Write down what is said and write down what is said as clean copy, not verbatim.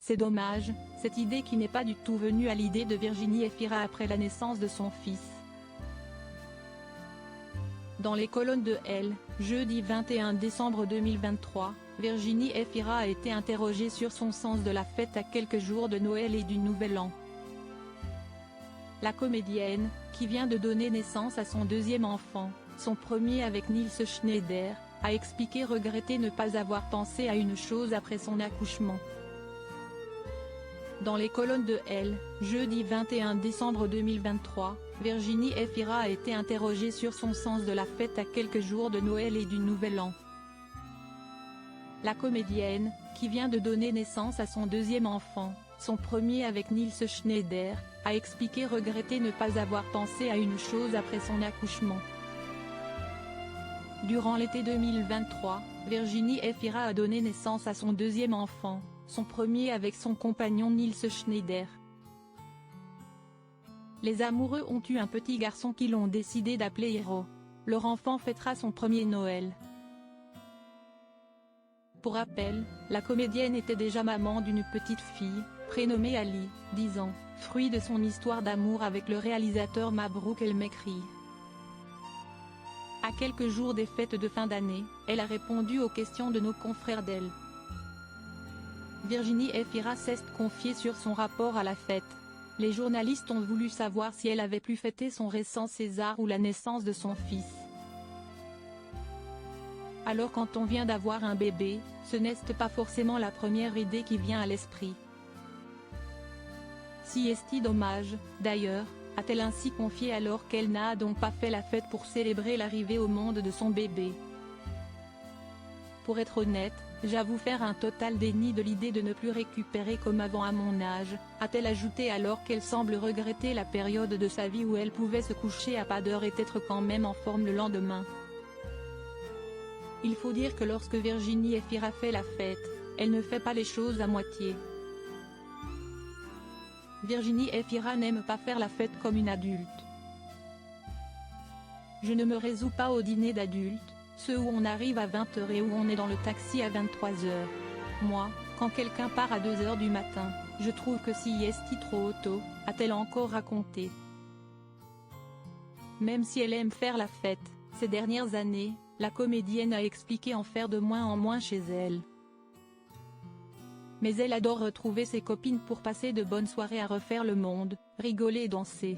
C'est dommage, cette idée qui n'est pas du tout venue à l'idée de Virginie Efira après la naissance de son fils. Dans les colonnes de Elle, jeudi 21 décembre 2023, Virginie Efira a été interrogée sur son sens de la fête à quelques jours de Noël et du Nouvel An. La comédienne, qui vient de donner naissance à son deuxième enfant, son premier avec Nils Schneider, a expliqué regretter ne pas avoir pensé à une chose après son accouchement. Dans les colonnes de Elle, jeudi 21 décembre 2023, Virginie Efira a été interrogée sur son sens de la fête à quelques jours de Noël et du Nouvel An. La comédienne, qui vient de donner naissance à son deuxième enfant, son premier avec Nils Schneider, a expliqué regretter ne pas avoir pensé à une chose après son accouchement. Durant l'été 2023, Virginie Efira a donné naissance à son deuxième enfant, son premier avec son compagnon Nils Schneider. Les amoureux ont eu un petit garçon qu'ils ont décidé d'appeler Hero. Leur enfant fêtera son premier Noël. Pour rappel, la comédienne était déjà maman d'une petite fille, prénommée Ali, 10 ans, fruit de son histoire d'amour avec le réalisateur Mabrouk El Mekri. À quelques jours des fêtes de fin d'année, elle a répondu aux questions de nos confrères d'Elle. Virginie Efira s'est confiée sur son rapport à la fête. Les journalistes ont voulu savoir si elle avait pu fêter son récent César ou la naissance de son fils. Alors quand on vient d'avoir un bébé, ce n'est pas forcément la première idée qui vient à l'esprit. Si est-il dommage, d'ailleurs, a-t-elle ainsi confié alors qu'elle n'a donc pas fait la fête pour célébrer l'arrivée au monde de son bébé. Pour être honnête, j'avoue faire un total déni de l'idée de ne plus récupérer comme avant à mon âge, a-t-elle ajouté alors qu'elle semble regretter la période de sa vie où elle pouvait se coucher à pas d'heure et être quand même en forme le lendemain. Il faut dire que lorsque Virginie Efira fait la fête, elle ne fait pas les choses à moitié. Virginie Efira n'aime pas faire la fête comme une adulte. Je ne me résous pas au dîner d'adultes, ceux où on arrive à 20h et où on est dans le taxi à 23h. Moi, quand quelqu'un part à 2h du matin, je trouve que si est trop tôt, a-t-elle encore raconté. Même si elle aime faire la fête, ces dernières années, la comédienne a expliqué en faire de moins en moins chez elle. Mais elle adore retrouver ses copines pour passer de bonnes soirées à refaire le monde, rigoler et danser.